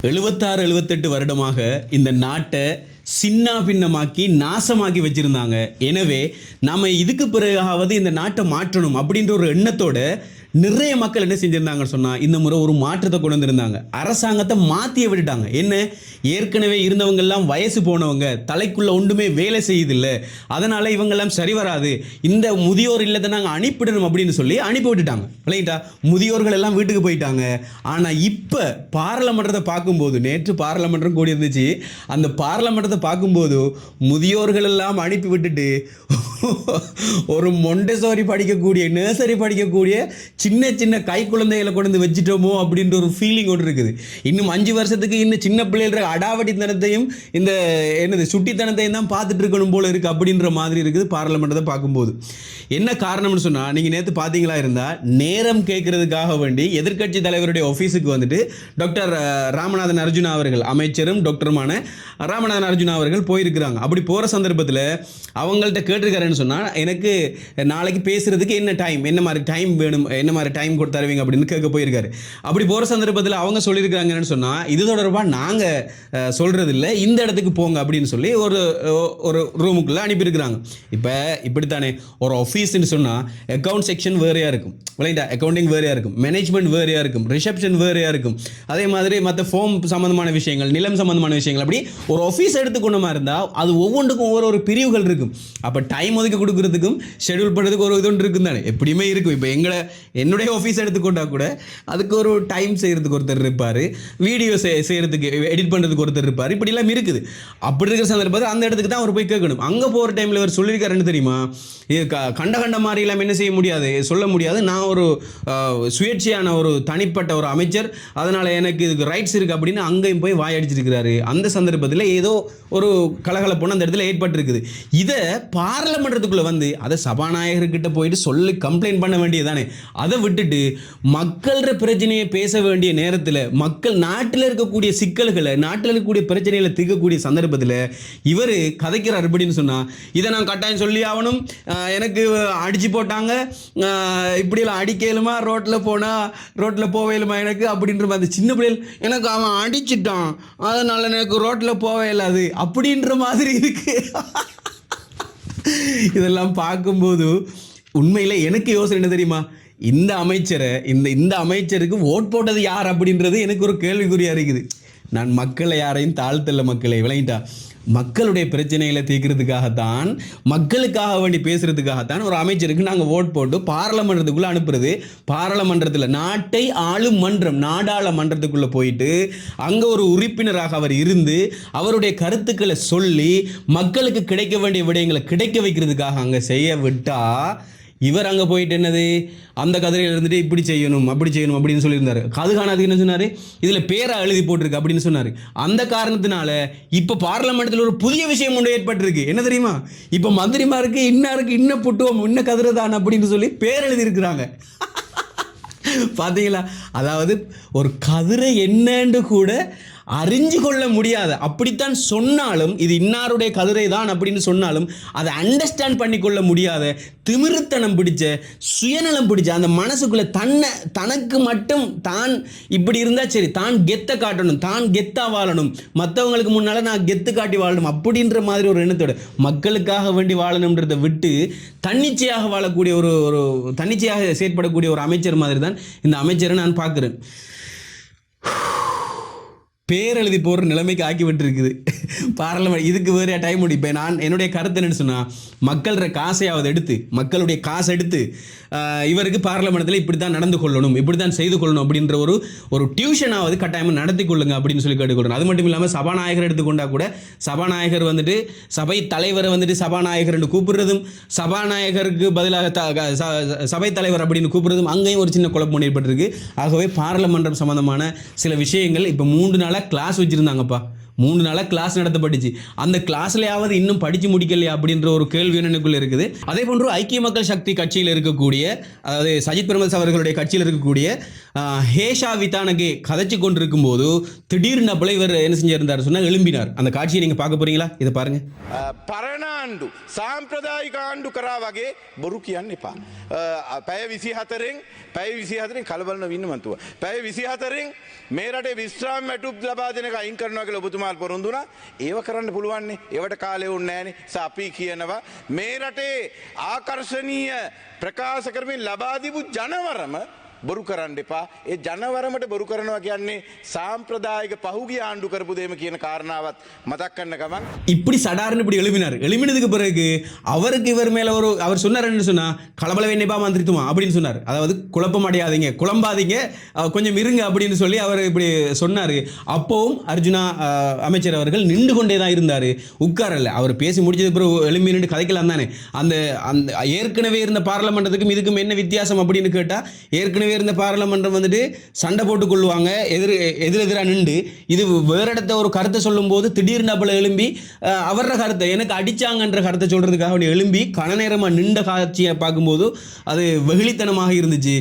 76 78 வருடமாக இந்த நாட்டை சின்ன பின்னமாக்கி நாசமாக்கி வச்சிருந்தாங்க. எனவே நாம இதுக்கு பிறகாவது இந்த நாட்டை மாற்றணும் அப்படின்ற ஒரு எண்ணத்தோட நிறைய மக்கள் என்ன செஞ்சிருந்தாங்கன்னு சொன்னா இந்த முறை ஒரு மாற்றத்தை கொண்டு வந்திருந்தாங்க. அரசாங்கத்தை மாற்றிய விட்டுட்டாங்க. என்ன, ஏற்கனவே இருந்தவங்க எல்லாம் வயசு போனவங்க, தலைக்குள்ள ஒன்றுமே வேலை செய்யுதில்லை, அதனால இவங்கெல்லாம் சரி வராது, இந்த முதியோர் இல்லத்தை நாங்கள் அனுப்பிடணும் அப்படின்னு சொல்லி அனுப்பி விட்டுட்டாங்க. இல்லைங்களா, முதியோர்கள் எல்லாம் வீட்டுக்கு போயிட்டாங்க. ஆனால் இப்போ பாராளுமன்றத்தை பார்க்கும்போது, நேற்று பாராளுமன்றம் கூடி இருந்துச்சு, அந்த பாராளுமன்றத்தை பார்க்கும்போது முதியோர்கள் எல்லாம் அனுப்பி விட்டுட்டு ஒரு மொண்டசோரி படிக்கக்கூடிய, நர்சரி படிக்கக்கூடிய சின்ன சின்ன கை குழந்தைகளை கொண்டு வந்து வச்சுட்டோமோ அப்படின்ற ஒரு ஃபீலிங் ஒன்று இருக்குது. இன்னும் 5 வருஷத்துக்கு இன்னும் சின்ன பிள்ளைகள அடாவடித்தனத்தையும் இந்த என்னது சுட்டித்தனத்தையும் தான் பார்த்துட்டு இருக்கணும் போல இருக்குது அப்படின்ற மாதிரி இருக்குது பாராளுமன்றத்தை பார்க்கும்போது. என்ன காரணம்னு சொன்னால், நீங்கள் நேற்று பார்த்தீங்களா இருந்தால் நேரம் கேட்கறதுக்காக வேண்டி எதிர்க்கட்சி தலைவருடைய ஆஃபீஸுக்கு வந்துட்டு டாக்டர் ராமநாதன் அர்ஜுனா அவர்கள், அமைச்சரும் டாக்டருமான ராமநாதன் அர்ஜுனா அவர்கள் போயிருக்கிறாங்க. அப்படி போகிற சந்தர்ப்பத்தில் அவங்கள்ட்ட கேட்டிருக்காருன்னு சொன்னால், எனக்கு நாளைக்கு பேசுகிறதுக்கு என்ன டைம், என்ன மாதிரி டைம் வேணும், என்ன மாதிரி டைம் கொடுத்து தருவீங்க அப்படின்னு கேட்க போயிருக்காரு. அப்படி போகிற சந்தர்ப்பத்தில் அவங்க சொல்லியிருக்காங்கன்னு சொன்னால், இது தொடர்பாக நாங்கள் சொல்கிறது இல்லை, இந்த இடத்துக்கு போங்க அப்படின்னு சொல்லி ஒரு ரூமுக்குள்ளே அனுப்பியிருக்கிறாங்க. இப்போ இப்படித்தானே ஒரு ஆஃபீஸ்ன்னு சொன்னால் அக்கௌண்ட் செக்ஷன் வேறையாக இருக்கும், இல்லைங்களா, அக்கௌண்டிங் வேறையாக இருக்கும், மேனேஜ்மெண்ட் வேறையாக இருக்கும், ரிசப்ஷன் வேறையாக இருக்கும், அதே மாதிரி மற்ற ஃபார்ம் சம்மந்தமான விஷயங்கள், நிலம் சம்மந்தமான விஷயங்கள், அப்படி ஒரு ஆஃபீஸ் எடுத்துக்கொண்ட மாதிரி இருந்தால் அது ஒவ்வொன்றுக்கும் ஒரு பிரிவுகள் இருக்கும். அப்போ டைம் ஒதுக்கி கொடுக்குறதுக்கும் ஷெடியூல் பண்ணுறதுக்கு ஒரு இது ஒன்று இருக்கும் தானே, எப்படியுமே இருக்கும். இப்போ என்னுடைய ஆஃபீஸ் எடுத்துக்கொண்டா கூட அதுக்கு ஒரு டைம் செய்கிறதுக்கு ஒருத்தர் இருப்பார், வீடியோ செய்கிறதுக்கு எடிட் பண்ணுறதுக்கு ஒருத்தர் இருப்பார், இப்படிலாம் இருக்குது. அப்படி இருக்கிற சந்தர்ப்பத்தில் அந்த இடத்துக்கு தான் அவர் போய் கேட்கணும். அங்கே போகிற டைமில் அவர் சொல்லியிருக்காருன்னு தெரியுமா, இது கண்ட மாதிரி எல்லாம் என்ன செய்ய முடியாது, சொல்ல முடியாது, நான் ஒரு சுயேட்சையான ஒரு தனிப்பட்ட ஒரு அமைச்சர், அதனால் எனக்கு இதுக்கு ரைட்ஸ் இருக்குது அப்படின்னு அங்கேயும் போய் வாயடிச்சிருக்கிறாரு. அந்த சந்தர்ப்பத்தில் ஏதோ ஒரு கலகலப்புன்னு அந்த இடத்துல ஏற்பட்டிருக்குது. இதை பாராளுமன்றத்துக்குள்ளே வந்து அதை சபாநாயகர்கிட்ட போயிட்டு சொல்லி கம்ப்ளைண்ட் பண்ண வேண்டியதானே. அதை விட்டுட்டு மக்களோட பிரச்சனையை பேச வேண்டிய நேரத்தில், மக்கள் நாட்டில் இருக்கக்கூடிய சிக்கல்களை, நாட்டில் இருக்கக்கூடிய பிரச்சனைகளை தீர்க்கக்கூடிய சந்தர்ப்பத்தில் இவர் கதைக்கிறார் அப்படின்னு சொன்னால், இதை நான் கட்டாயம் சொல்லி ஆகணும், எனக்கு அடித்து போட்டாங்க, இப்படியெல்லாம் அடிக்கலுமா, ரோட்டில் போவேலுமா எனக்கு அப்படின்ற மாதிரி, சின்ன பிள்ளைகள் எனக்கு அவன் அடிச்சிட்டான் அதனால் எனக்கு ரோட்டில் போவே இல்லாது அப்படின்ற மாதிரி இருக்கு. இதெல்லாம் பார்க்கும்போது உண்மையில் எனக்கு யோசனை என்ன தெரியுமா, இந்த அமைச்சரை இந்த அமைச்சருக்கு ஓட் போட்டது யார் அப்படின்றது எனக்கு ஒரு கேள்விக்குறியாக இருக்குது. நான் மக்களை யாரையும் தாழ்த்தல, மக்களை விளங்கிட்டா, மக்களுடைய பிரச்சனைகளை தீர்க்கிறதுக்காகத்தான், மக்களுக்காக வேண்டி பேசுறதுக்காகத்தான் ஒரு அமைச்சருக்கு நாங்கள் ஓட் போட்டு பாராளுமன்றத்துக்குள்ளே அனுப்புறது. பாராளுமன்றத்தில் நாட்டை ஆளும் மன்றம், நாடாளுமன்றத்துக்குள்ளே போயிட்டு அங்கே ஒரு உறுப்பினராக அவர் இருந்து அவருடைய கருத்துக்களை சொல்லி மக்களுக்கு கிடைக்க வேண்டிய விடயங்களை கிடைக்க வைக்கிறதுக்காக அங்கே செய்ய விட்டா, இவர் அங்கே போயிட்டு என்னது அந்த கதிரையில் இருந்துட்டு இப்படி செய்யணும் அப்படி செய்யணும் அப்படின்னு சொல்லியிருந்தாரு. அது காணாதுக்கு என்ன சொன்னார், இதில் பேரை எழுதி போட்டிருக்கு அப்படின்னு சொன்னார். அந்த காரணத்தினால இப்போ பார்லிமெண்ட்டில் ஒரு புதிய விஷயம் ஒன்று ஏற்பட்டிருக்கு. என்ன தெரியுமா, இப்போ மந்திரிமாருக்கு இன்னும் புட்டுவோம் இன்னும் கதிரதான் அப்படின்னு சொல்லி பேர் எழுதியிருக்கிறாங்க. பார்த்தீங்களா, அதாவது ஒரு கதிரை என்னன்னு கூட அறிஞ்சு கொள்ள முடியாது. அப்படித்தான் சொன்னாலும், இது இன்னாருடைய கதிரை தான் அப்படின்னு சொன்னாலும் அதை அண்டர்ஸ்டாண்ட் பண்ணி கொள்ள முடியாத, திமிருத்தனம் பிடிச்ச, சுயநலம் பிடிச்ச, அந்த மனசுக்குள்ளே தனக்கு மட்டும் தான் இப்படி இருந்தால் சரி, தான் கெத்தை காட்டணும், தான் கெத்தாக வாழணும், மற்றவங்களுக்கு முன்னால் நான் கெத்து காட்டி வாழணும் அப்படின்ற மாதிரி ஒரு எண்ணத்தோட மக்களுக்காக வேண்டி வாழணுன்றதை விட்டு தன்னிச்சையாக வாழக்கூடிய ஒரு தன்னிச்சையாக செயற்படக்கூடிய ஒரு அமைச்சர் மாதிரி தான் இந்த அமைச்சரை நான் பார்க்குறேன். பேரெழுதி போடுற நிலைமைக்கு ஆக்கி விட்டுருக்குது பாராளுமன்றம். இதுக்கு வேறு டைம் முடியும். இப்போ நான் என்னுடைய கருத்து என்னன்னு சொன்னால், மக்களோட காசையாவது எடுத்து, மக்களுடைய காசை எடுத்து இவருக்கு பாராளுமன்றத்தில் இப்படி தான் நடந்து கொள்ளணும், இப்படி தான் செய்து கொள்ளணும் அப்படின்ற ஒரு டியூஷனாவது கட்டாயமாக நடத்தி கொள்ளுங்க அப்படின்னு சொல்லி கேட்டுக்கொள்ளணும். அது மட்டும் இல்லாமல் சபாநாயகர் எடுத்துக்கொண்டா கூட, சபாநாயகர் வந்துட்டு சபை தலைவரை வந்துட்டு சபாநாயகர் என்று கூப்பிடுறதும், சபாநாயகருக்கு பதிலாக சபை தலைவர் அப்படின்னு கூப்பிடுறதும், அங்கேயும் ஒரு சின்ன குழப்பம் ஏற்பட்டிருக்கு. ஆகவே பாராளுமன்றம் சம்பந்தமான சில விஷயங்கள் இப்போ 3 நாளாக கிளாஸ் வச்சுருந்தாங்கப்பா, 3 நாளாக கிளாஸ் நடத்தப்பட்டுச்சு. அந்த கிளாஸ்லையாவது இன்னும் படித்து முடிக்கலையா அப்படின்ற ஒரு கேள்வி எனக்குள்ளே இருக்குது. அதே போன்று ஐக்கிய மக்கள் சக்தி கட்சியில் இருக்கக்கூடிய, அதாவது சஜித் பிரேமதாஸ் அவர்களுடைய கட்சியில் இருக்கக்கூடிய ஹேஷா விதானகே கதைச்சு கொண்டிருக்கும் போது திடீர்னு போல இவர் என்ன செஞ்சிருந்தார் சொன்னா எழும்பினார். அந்த காட்சியை நீங்க பார்க்க போறீங்களா? இதை பாருங்க. පරණාණ්ඩු සාම්ප්‍රදායික ආණ්ඩු කරා වගේ බොරු කියන්න එපා. පැය 24න් කලබල නොවෙන්න මන්තුව. පැය 24න් මේ රටේ විශ්‍රාම වැටුප් ලබා දෙන එක අයින් කරනවා කියලා ඔබතුමාලා පොරොන්දු වුණා. ඒව කරන්න පුළුවන්නේ. ඒවට කාලය ඕනේ නැහනේ. අපි කියනවා මේ රටේ ආකර්ශනීය ප්‍රකාශ කරමින් ලබා දීපු ජනවරම බොරු කරන්න එපා. ඒ ජනවරමට බොරු කරනවා කියන්නේ සාම්ප්‍රදායික පහුගිය ආණ්ඩු කරපු දේම කියන කාරණාවත් මතක් කරන්න ගමන් இப்படி சடார்னு இப்படி எழுப்பினார். எழுப்பினதுக்கு பிறகு அவருக்கு இவர் மேல அவர் சொன்னார் என்ன சொன்னா, கலபல வேண்டியப்பா மந்திரித்துமா அப்படின்னு சொன்னார். அதாவது குழப்பம் அடையாதீங்க, குழம்பாதீங்க, கொஞ்சம் இருங்க அப்படின்னு சொல்லி அவர் இப்படி சொன்னார். அப்பவும் அர்ஜுனா அமைச்சர் அவர்கள் நின்று கொண்டே தான் இருந்தார், உட்காரல. அவர் பேசி முடிச்சது பிறகு எழுப்பி நின்று கதைக்கலாம் தானே. அந்த ஏற்கனவே இருந்த பார்லமெண்டத்துக்கும் இதுக்கும் என்ன வித்தியாசம் அப்படின்னு கேட்டா, ஏற்கனவே இருந்த பார்லமென்றம் வந்துட்டு சண்டை போட்டுக் கொள்வாங்க, எதிரெதிராக நின்று. இது வேற இடத்த ஒரு கருத்தை சொல்லும் போது திடீர்னு அப்பல எழும்பி அவர கருத்தை எனக்கு அடிச்சாங்கன்ற கருத்தை சொல்றதுக்காக அப்படி எழும்பி கன நேரமாக நின்ற காட்சியை பார்க்கும்போது அது வெகுளித்தனமாக இருந்துச்சு.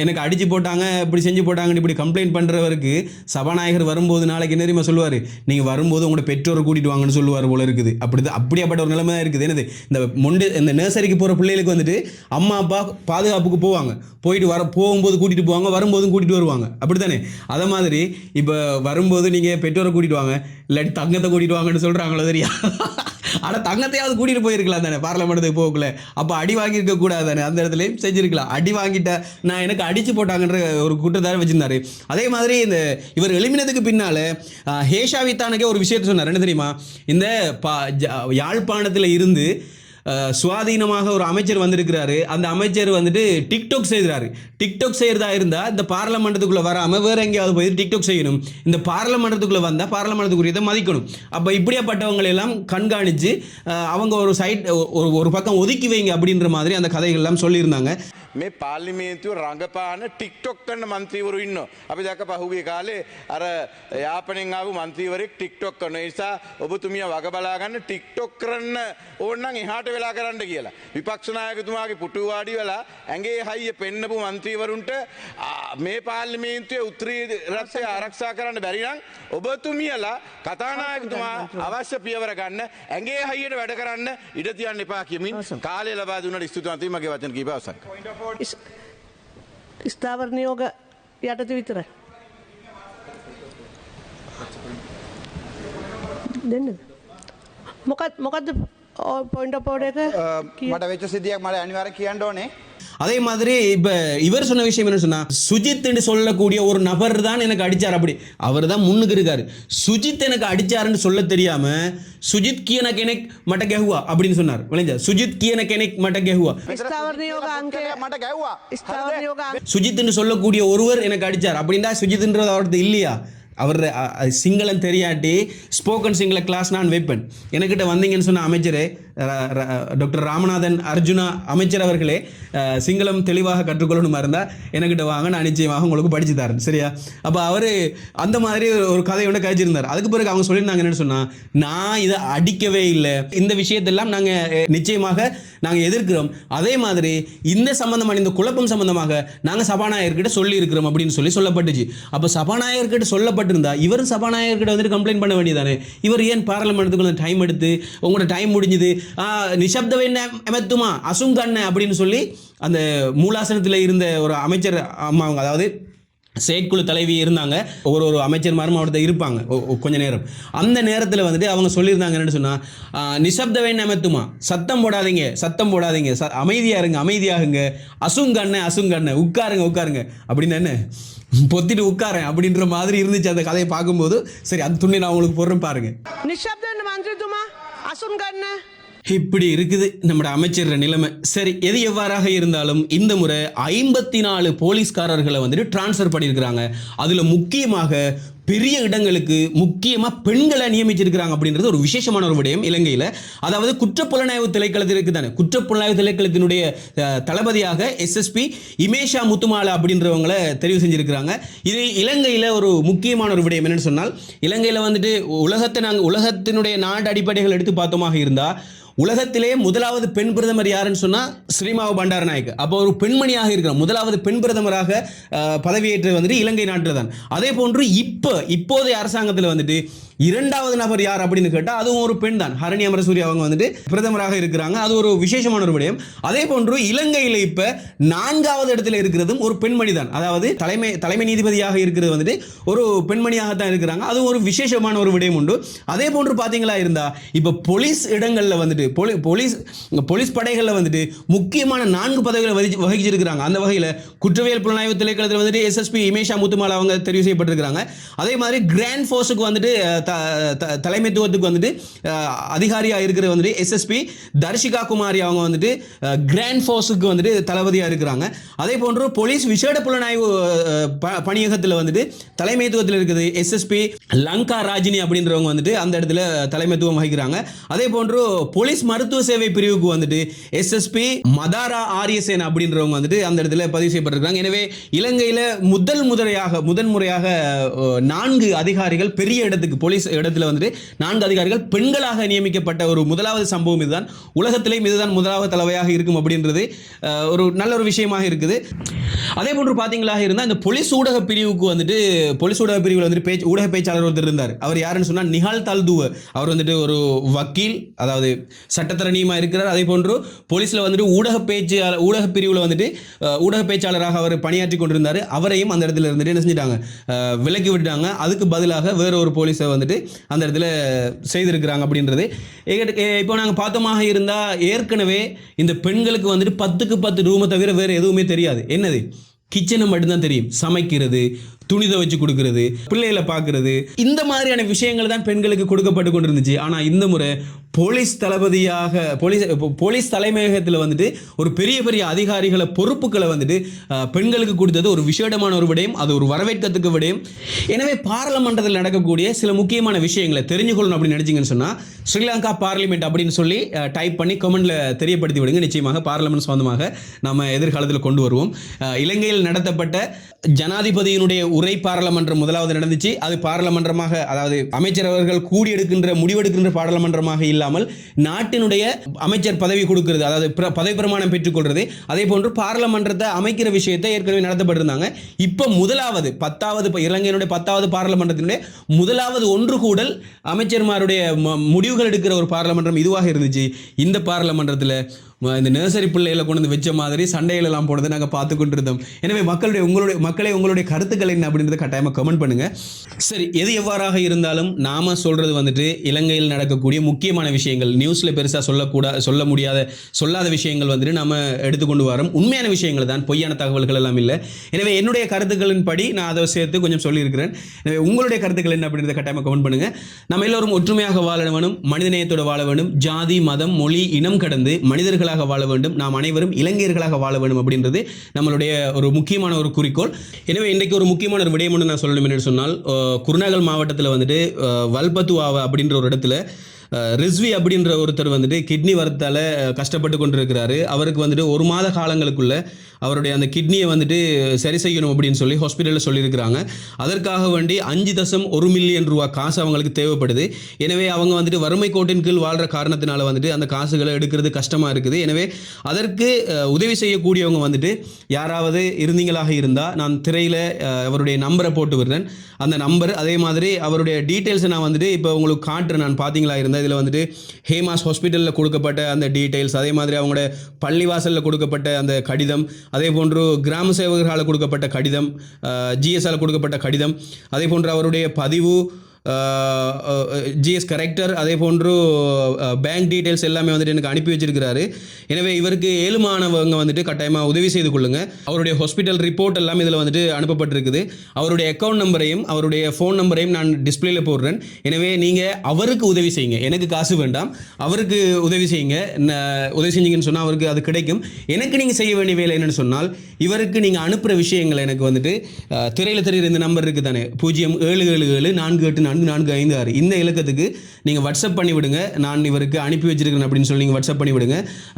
எனக்கு அடிச்சு போட்டாங்க, இப்படி செஞ்சு போட்டாங்கன்னு இப்படி கம்ப்ளைண்ட் பண்றவருக்கு சபாநாயகர் வரும்போது நாளைக்கு என்ன தெரியுமா சொல்லுவார், நீங்க வரும்போது உங்களோட பெற்றோரை கூட்டிட்டு வாங்கன்னு சொல்லுவார் போல இருக்குது. அப்படியாப்பட்ட ஒரு நிலைமை தான் இருக்குது. என்னது, இந்த நர்சரிக்கு போற பிள்ளைகளுக்கு வந்துட்டு அம்மா அப்பா பாதுகாப்புக்கு போவாங்க, போயிட்டு போகும்போது கூட்டிட்டு போவாங்க, வரும்போதும் கூட்டிட்டு வருவாங்க, அப்படித்தானே? அதை மாதிரி இப்போ வரும்போது நீங்க பெற்றோரை கூட்டிட்டு வாங்க, இல்லாட்டி தங்கத்தை கூட்டிட்டு வாங்கன்னு சொல்றாங்களோ தெரியா. ஆனால் தங்கத்தையாவது கூட்டிட்டு போயிருக்கலாம் தானே பார்லமெண்ட்டுக்கு போகல. அப்போ அடி வாங்கியிருக்க கூடாது தானே, அந்த இடத்துலையும் செஞ்சிருக்கலாம். அடி வாங்கிட்ட நான் எனக்கு அடிச்சு போட்டாங்கன்ற ஒரு குற்றத்தார வச்சிருந்தாரு. அதே மாதிரி இந்த இவர் எழுப்பினதுக்கு பின்னால ஹேஷா வித்தானகே ஒரு விஷயத்த சொன்னார். என்ன தெரியுமா, இந்த யாழ்ப்பாணத்தில் இருந்து சுவாதீனமாக ஒரு அமைச்சர் வந்திருக்கிறாரு. அந்த அமைச்சர் வந்துட்டு டிக்டாக் செய்கிறாரு. டிக்டாக் செய்யறதா இருந்தா இந்த பார்லமெண்டத்துக்குள்ள வராம வேற எங்கேயாவது போய் டிக்டாக் செய்யணும். இந்த பார்லமெண்டத்துக்குள்ள வந்தா பார்லமெண்டத்துக்குரியதை மதிக்கணும். அப்ப இப்படியாப்பட்டவங்களை எல்லாம் கண்காணிச்சு அவங்க ஒரு சைட் ஒரு பக்கம் ஒதுக்கி வைங்க அப்படின்ற மாதிரி அந்த கதைகள் எல்லாம் சொல்லியிருந்தாங்க. මේ පාර්ලිමේන්තුව රඟපාන ටික්ටොක් කරන මන්ත්‍රීවරු ඉන්නවා. අපි දැක්ක පහුගිය කාලේ අර යාපනයෙන් ආපු මන්ත්‍රීවරයෙක් ටික්ටොක් කරන නිසා ඔබතුමිය වග බලා ගන්න ටික්ටොක් කරන්න ඕන නම් එහාට වෙලා කරන්න කියලා. විපක්ෂ නායකතුමාගේ පුටුව වාඩි වෙලා ඇඟේ හයිය පෙන්නපු මන්ත්‍රීවරුන්ට මේ පාර්ලිමේන්තුවේ උත්තරී ආරක්ෂා කරන්න බැරි නම් ඔබතුමියලා කතානායකතුමා අවශ්‍ය පියවර ගන්න, ඇඟේ හයියට වැඩ කරන්න ඉඩ තියන්න එපා කියමින් කාලය ලබා දුන්නා. ස්තුතිවන්තයි. මගේ වචන කීප අවසන්. ස්ථාවර නියෝග යටතේ විතරයි දෙන්න. මොකද්ද පොයින්ට් ඔෆ් ඕඩර් එක? මට වෙච්ච සිද්ධියක් මට අනිවාර්යෙන් කියන්න ඕනේ. அதே மாதிரி இப்ப இவர் சொன்ன விஷயம் என்ன சொன்னா, சுஜித் என்று சொல்லக்கூடிய ஒரு நபர் தான் எனக்கு அடிச்சார். அப்படி அவர் தான் முன்னுக்கு இருக்காரு. சுஜித் எனக்கு அடிச்சாருன்னு சொல்ல தெரியாம சுஜித் கியன கெனக் மட்ட கெஹுவா அப்படின்னு சொன்னார். விளைஞ்சா சுஜித் கியன கெனக் மட்ட கெஹுவா. சுஜித் என்று சொல்லக்கூடிய ஒருவர் எனக்கு அடிச்சார் அப்படின்னா சுஜித்ன்றது அவரது இல்லையா? அவர் சிங்களம் தெரியாட்டி ஸ்போக்கன் சிங்கள கிளாஸ் நான் வைப்பேன். எனக்கிட்ட வந்தீங்கன்னு சொன்ன அமைச்சரே டாக்டர் ராமநாதன் அர்ஜுனா அமைச்சர் அவர்களே, சிங்களம் தெளிவாக கற்றுக்கொள்ளணுமா இருந்தால் எனக்கிட்ட வாங்க, நான் நிச்சயமாக உங்களுக்கு படிச்சு தரேன், சரியா? அப்போ அவர் அந்த மாதிரி ஒரு கதையோட கழிச்சிருந்தார். அதுக்கு பிறகு அவங்க சொல்லியிருந்தாங்க என்னன்னு சொன்னால், நான் இதை அடிக்கவே இல்லை, இந்த விஷயத்தெல்லாம் நாங்கள் நிச்சயமாக நாங்கள் எதிர்க்கிறோம். அதே மாதிரி இந்த சம்பந்தமான இந்த குழப்பம் சம்பந்தமாக நாங்கள் சபாநாயகர்கிட்ட சொல்லி இருக்கிறோம் அப்படின்னு சொல்லப்பட்டுச்சு. அப்போ சபாநாயகர்கிட்ட சொல்லப்பட்டிருந்தா இவரும் சபாநாயகர்கிட்ட வந்துட்டு கம்ப்ளைண்ட் பண்ண வேண்டியதானே. இவர் ஏன் பார்லமெண்ட்டுக்குள்ள டைம் எடுத்து உங்களோட டைம் முடிஞ்சுது நிசப்த எமத்துமா அசுங்கண்ண அப்படின்னு சொல்லி அந்த மூலாசனத்தில் இருந்த ஒரு அமைச்சர் அம்மா, அவங்க அதாவது செயற்குழு தலைவி இருந்தாங்க, ஒரு அமைச்சர் மாவட்டத்தில் இருப்பாங்க கொஞ்ச நேரம். அந்த நேரத்தில் வந்துட்டு அவங்க சொல்லியிருந்தாங்க என்னன்னு சொன்னால், நிசப்த எமத்துமா சத்தம் போடாதீங்க, அமைதியாக இருங்க, அமைதியாகுங்க, அசுங்கண்ண உட்காருங்க அப்படின்னு என்ன பொத்திட்டு உட்காரேன் அப்படின்ற மாதிரி இருந்துச்சு அந்த கதையை பார்க்கும்போது. சரி, அந்த துணி நான் உங்களுக்கு போடுறேன் பாருங்க. இப்படி இருக்குது நம்முடைய அமைச்சர் நிலைமை. சரி, எது எவ்வாறாக இருந்தாலும் இந்த முறை 54 போலீஸ்காரர்களை வந்துட்டு டிரான்ஸ்ஃபர் பண்ணியிருக்கிறாங்க. அதுல முக்கியமாக பெரிய இடங்களுக்கு முக்கியமாக பெண்களை நியமிச்சிருக்கிறாங்க அப்படின்றது ஒரு விசேஷமான ஒரு விடயம் இலங்கையில். அதாவது குற்றப்புலனாய்வு திணைக்களத்திற்கு தானே, குற்றப்புலனாய்வு திணைக்களத்தினுடைய தளபதியாக எஸ்எஸ்பி இமேஷா முத்துமாலா அப்படின்றவங்களை தெரிவு செஞ்சிருக்கிறாங்க. இது இலங்கையில் ஒரு முக்கியமான ஒரு விடயம். என்னென்னு சொன்னால், இலங்கையில் வந்துட்டு உலகத்தினுடைய நாடு அடிப்படைகள் எடுத்து பார்த்தோமாக இருந்தால் உலகத்திலே முதலாவது பெண் பிரதமர் யாருன்னு சொன்னா ஸ்ரீமாவோ பண்டாரநாயக்க. அப்போ ஒரு பெண்மணியாக இருக்கிறார். முதலாவது பெண் பிரதமராக பதவியேற்றது வந்துட்டு இலங்கை நாட்டில் தான். அதே போன்று இப்போதைய அரசாங்கத்தில் வந்துட்டு இரண்டாவது நபர் யார் அப்படின்னு கேட்டால் அதுவும் ஒரு பெண் தான். ஹரணி அமரசூரி அவங்க வந்துட்டு பிரதமராக இருக்கிறாங்க. அது ஒரு விசேஷமான ஒரு விடயம். அதே போன்று இலங்கையில் இப்ப 4வது இடத்துல இருக்கிறதும் ஒரு பெண்மணி தான். அதாவது தலைமை நீதிபதியாக இருக்கிறது வந்துட்டு ஒரு பெண்மணியாக தான் இருக்கிறாங்க. அது ஒரு விசேஷமான ஒரு விடயம் உண்டு. அதே போன்று பாத்தீங்களா இருந்தா இப்ப போலீஸ் இடங்கள்ல வந்துட்டு போலீஸ் படைகள்ல வந்துட்டு முக்கியமான 4 பதவிகளை வகிச்சிருக்கிறாங்க. அந்த வகையில குற்றவியல் புலனாய்வு திணைக்களத்தில் வந்துட்டு SSP இமேஷா முத்துமால் அவங்க தெரிவு செய்யப்பட்டிருக்கிறாங்க. அதே மாதிரி கிராண்ட் ஃபோர்ஸுக்கு வந்துட்டு தலைமைத்துவத்துக்கு வந்துட்டு அதிகாரியா இருக்கிறது வந்துட்டு SSP தர்ஷிகா குமாரி அவங்க வந்துட்டு கிராண்ட் ஃபோர்ஸுக்கு வந்துட்டு தளபதியா இருக்கிறாங்க. அதே போன்று போலீஸ் விசேட புலனாய்வு பணியகத்தில் வந்துட்டு தலைமைத்துவத்தில் இருக்குது SSP லங்கா ராஜினி அப்படின்றவங்க வந்துட்டு அந்த இடத்துல தலைமைத்துவம் வகிக்கிறாங்க. அதே போன்று போலீஸ் மருத்துவ சேவை பிரிவுக்கு வந்துட்டு SSP மதாரா ஆரியசேன் அப்படின்றவங்க வந்துட்டு அந்த இடத்துல பதிவு செய்யப்பட்டிருக்காங்க. எனவே இலங்கையில் முதன்முறையாக 4 அதிகாரிகள் பெரிய இடத்துக்கு போலீஸ் இடத்துல வந்துட்டு 4 அதிகாரிகள் பெண்களாக நியமிக்கப்பட்ட ஒரு முதலாவது சம்பவம் இதுதான். உலகத்திலேயும் இதுதான் முதலாவது தலைவையாக இருக்கும் அப்படின்றது ஒரு நல்ல ஒரு விஷயமாக இருக்குது. அதே போன்று பார்த்தீங்களா இருந்தால் இந்த போலீஸ் ஊடக பிரிவுக்கு வந்துட்டு போலீஸ் ஊடக பிரிவில் வந்துட்டு ஊடக பேச்சாளர் ஒருத்தர் இருந்தார். அவர் யாருன்னு சொன்னால் நிஹால் தல்துவ. அவர் வந்துட்டு ஒரு வக்கீல், அதாவது சட்டத்தரணியமாக இருக்கிறார். அதே போன்று போலீஸில் வந்துட்டு ஊடக பிரிவில் வந்துட்டு ஊடக பேச்சாளராக அவர் பணியாற்றி கொண்டிருந்தார். அவரையும் அந்த இடத்துல இருந்துட்டு என்ன செஞ்சிட்டாங்க, விலக்கி விட்டாங்க. அதுக்கு பதிலாக வேற ஒரு போலீஸை வந்துட்டு அந்த இடத்துல செய்திருக்கிறாங்க அப்படின்றது. இப்போ நாங்கள் பார்த்தோமாக இருந்தால் ஏற்கனவே இந்த பெண்களுக்கு வந்துட்டு 10க்கு 10 ரூமை தவிர வேறு எதுவுமே தெரியாது. என்னது, கிச்சனை மட்டும்தான் தெரியும். சமைக்கிறது, துணி துவைச்சு கொடுக்கிறது, பிள்ளைகளை பார்க்கறது, இந்த மாதிரியான விஷயங்கள் தான் பெண்களுக்கு கொடுக்கப்பட்டு கொண்டிருந்துச்சு. ஆனால் இந்த முறை போலீஸ் தலைமையகத்தில் வந்துட்டு ஒரு பெரிய அதிகாரிகளை பொறுப்புகளை வந்துட்டு பெண்களுக்கு கொடுத்தது ஒரு விசேடமான ஒரு விடயம். அது ஒரு வரவேற்கத்தக்க விடயம். எனவே பாராளுமன்றத்தில் நடக்கக்கூடிய சில முக்கியமான விஷயங்களை தெரிஞ்சுக்கொள்ளணும் அப்படின்னு நினைச்சிங்கன்னு சொன்னால் ஸ்ரீலங்கா பார்லிமெண்ட் அப்படின்னு சொல்லி டைப் பண்ணி கமெண்ட்ல தெரியப்படுத்தி விடுங்க. நிச்சயமாக பார்லிமெண்ட் சொந்தமாக நம்ம எதிர்காலத்தில் கொண்டு வருவோம். இலங்கையில் நடத்தப்பட்ட ஜனாதிபதியினுடைய உரை பாராளுமன்றம் முதலாவது நடந்துச்சு. அது பாராளுமன்றமாக, அதாவது அமைச்சர் அவர்கள் முடிவெடுக்கின்ற பாராளுமன்றமாக இல்லாமல் நாட்டினுடைய அமைச்சர் பதவி கொடுக்கிறது, அதாவது பதவி பிரமாணம் பெற்றுக்கொள்றது. அதே போன்று பாராளுமன்றத்தை அமைக்கிற விஷயத்தை ஏற்கனவே நடத்தப்பட்டிருந்தாங்க. இப்போ முதலாவது இலங்கையினுடைய 10வது பாராளுமன்றத்தினுடைய முதலாவது ஒன்று கூடல் அமைச்சர்மாருடைய முடிவுகள் எடுக்கிற ஒரு பாராளுமன்றம் இதுவாக இருந்துச்சு. இந்த பாராளுமன்றத்தில் இந்த நர்சரி பிள்ளைகளை கொண்டு வந்து வச்ச மாதிரி சண்டைகள் எல்லாம் போனதை நாங்கள் பார்த்து கொண்டிருந்தோம். எனவே உங்களுடைய கருத்துக்கள் என்ன அப்படின்றத கட்டாயமாக கமெண்ட் பண்ணுங்க. சரி, எது எவ்வாறாக இருந்தாலும் நாம சொல்றது வந்துட்டு இலங்கையில் நடக்கக்கூடிய முக்கியமான விஷயங்கள், நியூஸ்ல பெருசா சொல்லாத விஷயங்கள் வந்துட்டு நம்ம எடுத்துக்கொண்டு வரோம். உண்மையான விஷயங்கள் தான், பொய்யான தகவல்கள் எல்லாம் இல்லை. எனவே என்னுடைய கருத்துக்களின் படி நான் அதை சேர்த்து கொஞ்சம் சொல்லியிருக்கிறேன். எனவே உங்களுடைய கருத்துக்கள் என்ன அப்படின்றத கட்டாயமாக கமெண்ட் பண்ணுங்க. நம்ம எல்லோரும் ஒற்றுமையாக வாழ வேணும், மனிதநேயத்தோடு வாழ வேண்டும், ஜாதி மதம் மொழி இனம் கடந்து மனிதர்கள் வாழ வேண்டும், நாம் அனைவரும் இலங்கையர்களாக வாழ வேண்டும் அப்படின்றது நம்மளுடைய ஒரு முக்கியமான ஒரு குறிக்கோள். எனவே இன்றைக்கு ஒரு முக்கியமான ஒரு விடயம் நான் சொல்லணும் என்று சொன்னால், குருநாகல் மாவட்டத்தில் வந்துட்டு வல்பத்துவாவா அப்படின்ற ஒரு இடத்துல ரிஸ்வி அப்படின்ற ஒருத்தர் வந்துட்டு கிட்னி வரத்தால் கஷ்டப்பட்டு கொண்டிருக்கிறாரு. அவருக்கு வந்துட்டு 1 மாத காலங்களுக்குள்ள அவருடைய அந்த கிட்னியை வந்துட்டு சரி செய்யணும் அப்படின்னு சொல்லி ஹாஸ்பிட்டலில் சொல்லியிருக்கிறாங்க. அதற்காக வேண்டி 5.1 மில்லியன் ரூபா காசு அவங்களுக்கு தேவைப்படுது. எனவே அவங்க வந்துட்டு வறுமை கோட்டின் கீழ் வாழ்கிற காரணத்தினால வந்துட்டு அந்த காசுகளை எடுக்கிறது கஷ்டமாக இருக்குது. எனவே அதற்கு உதவி செய்யக்கூடியவங்க வந்துட்டு யாராவது இருந்தீங்களாக இருந்தால் நான் திரையில் அவருடைய நம்பரை போட்டு விடுறேன். அந்த நம்பர், அதே மாதிரி அவருடைய டீட்டெயில்ஸை நான் வந்துட்டு இப்போ உங்களுக்கு காட்டுறேன். நான் பார்த்தீங்களா இருந்தால் இதில் வந்துட்டு ஹேமாஸ் ஹாஸ்பிட்டலில் கொடுக்கப்பட்ட அந்த டீட்டெயில்ஸ், அதே மாதிரி அவங்களோட பள்ளிவாசலில் கொடுக்கப்பட்ட அந்த கடிதம், அதே போன்று கிராம சேவகர்களால் கொடுக்கப்பட்ட கடிதம், GSஆல் கொடுக்கப்பட்ட கடிதம், அதே போன்று அவருடைய பதிவு, GS கரெக்டர், அதே போன்று பேங்க் டீட்டெயில்ஸ் எல்லாமே வந்துட்டு எனக்கு அனுப்பி வச்சிருக்கிறாரு. எனவே இவருக்கு ஏழுமானவங்க வந்துட்டு கட்டாயமாக உதவி செய்து கொள்ளுங்க. அவருடைய ஹாஸ்பிட்டல் ரிப்போர்ட் எல்லாம் இதில் வந்துட்டு அனுப்பப்பட்டிருக்குது. அவருடைய அக்கௌண்ட் நம்பரையும் அவருடைய ஃபோன் நம்பரையும் நான் டிஸ்பிளேல போடுறேன். எனவே நீங்கள் அவருக்கு உதவி செய்யுங்க. எனக்கு காசு வேண்டாம், அவருக்கு உதவி செய்யுங்க. உதவி செஞ்சீங்கன்னு சொன்னால் அவருக்கு அது கிடைக்கும். எனக்கு நீங்கள் செய்ய வேண்டிய வேலை என்னென்னு சொன்னால், இவருக்கு நீங்கள் அனுப்புகிற விஷயங்களை எனக்கு வந்துட்டு திரையில் தெரிகிற இந்த நம்பர் இருக்குது தானே, 0777 484 4456 இந்த இலக்கத்துக்கு நீங்கள் வாட்ஸ்அப் பண்ணி விடுங்க. நான் இவருக்கு அனுப்பி வச்சிருக்கிறேன் அப்படின்னு சொல்லி நீங்கள் வாட்ஸ்அப் பண்ணி விடுங்க.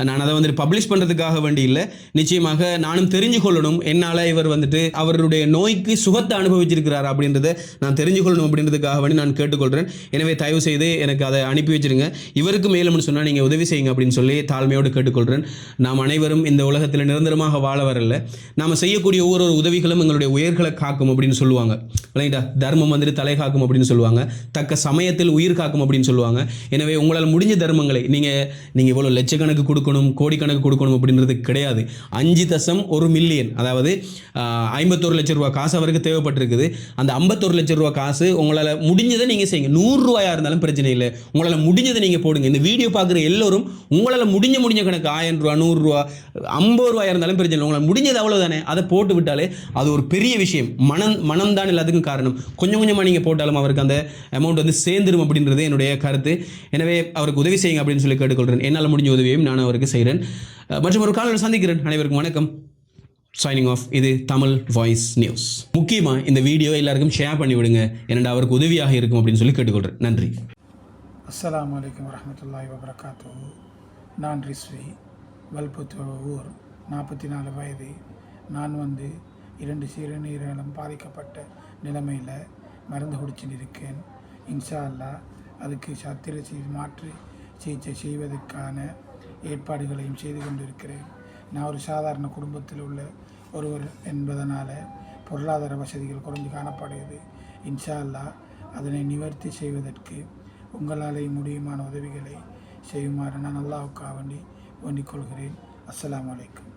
நான் அதை வந்துட்டு பப்ளிஷ் பண்ணுறதுக்காக வேண்டி இல்லை, நிச்சயமாக நானும் தெரிஞ்சு கொள்ளணும். என்னால் இவர் வந்துட்டு அவருடைய நோய்க்கு சுகத்தை அனுபவிச்சிருக்கிறார் அப்படின்றத நான் தெரிஞ்சு கொள்ளணும் அப்படின்றதுக்காக வேண்டி நான் கேட்டுக்கொள்கிறேன். எனவே தயவு செய்து எனக்கு அதை அனுப்பி வச்சிருங்க. இவருக்கு மேலும்னு சொன்னால் நீங்கள் உதவி செய்யுங்க அப்படின்னு சொல்லி தாழ்மையோடு கேட்டுக்கொள்கிறேன். நாம் அனைவரும் இந்த உலகத்தில் நிரந்தரமாக வாழ வரல. நாம் செய்யக்கூடிய ஒவ்வொரு உதவிகளும் எங்களுடைய உயிர்களை காக்கும் அப்படின்னு சொல்லுவாங்க இல்லைங்களா? தர்மம் வந்துட்டு தலை காக்கும் அப்படின்னு சொல்லுவாங்க, தக்க சமயத்தில் உயிர் காக்கும் அப்படின்னு சொல்லுவாங்க. எனவே உங்களால் முடிஞ்ச தர்மங்களை நீங்கள் இவ்வளோ லட்சக்கணக்கு கொடுக்கணும், கோடிக்கணக்கு கொடுக்கணும் அப்படின்றது கிடையாது. 5.1 மில்லியன், அதாவது 51 லட்சம் ரூபா காசு அவருக்கு தேவைப்பட்டிருக்குது. அந்த 51 லட்சம் ரூபா காசு உங்களால் முடிஞ்சதை நீங்கள் செய்யுங்க. 100 ரூபாயாக இருந்தாலும் பிரச்சனை இல்லை, உங்களால் முடிஞ்சதை நீங்கள் போடுங்க. இந்த வீடியோ பார்க்குற எல்லோரும் உங்களால் முடிஞ்ச கணக்கு 1000 ரூபா, 100 ரூபா, 50 ரூபாயாக இருந்தாலும் பிரச்சனை இல்லை, உங்களால் முடிஞ்சது அவ்வளோதானே, அதை போட்டு விட்டாலே அது ஒரு பெரிய விஷயம். மனம் தான் எல்லாத்துக்கும் காரணம். கொஞ்சம் கொஞ்சமாக நீங்கள் போட்டாலும் அவருக்கு அந்த அமௌண்ட் வந்து சேர்ந்துடும் அப்படின்றது என்னுடைய கருத்து. எனவே அவருக்கு உதவி செய்யுங்க அப்படின்னு சொல்லி கேட்டுக்கொள்கிறேன். என்னால் முடிஞ்ச உதவியையும் நான் அவருக்கு செய்கிறேன். மற்றும் ஒரு காலையில் சந்திக்கிறேன். அனைவருக்கும் வணக்கம். Signing off. இது தமிழ் வாய்ஸ் நியூஸ். முக்கியமாக இந்த வீடியோ எல்லாருக்கும் ஷேர் பண்ணி விடுங்க, ஏன்னா அவருக்கு உதவியாக இருக்கும் அப்படின்னு சொல்லி கேட்டுக்கொள்கிறேன். நன்றி. அஸ்ஸலாமு அலைக்கும் வரஹ்மத்துல்லாஹி வபரகாத்துஹு. நான் ரிஸ்வி, வல்புத்தூர் ஊர், 44 வயது. நான் 2 சிறுநீரகம் பாதிக்கப்பட்ட நிலைமையில் மருந்து குடிச்சுட்டு இருக்கேன். இன்ஷா அல்லாஹ் அதுக்கு சத்திர மாற்று சிகிச்சை செய்வதற்கான ஏற்பாடுகளையும் செய்து கொண்டிருக்கிறேன். நான் ஒரு சாதாரண குடும்பத்தில் உள்ள ஒருவர் என்பதனால் பொருளாதார வசதிகள் குறைஞ்சு காணப்படுகிறது. இன்ஷா அல்லாஹ் அதனை நிவர்த்தி செய்வதற்கு உங்களாலே முடியுமான உதவிகளை செய்யுமாறு நான் அல்லாஹ்வுக்காக வேண்டிக் கொள்கிறேன். அஸ்ஸலாமு அலைக்கும்.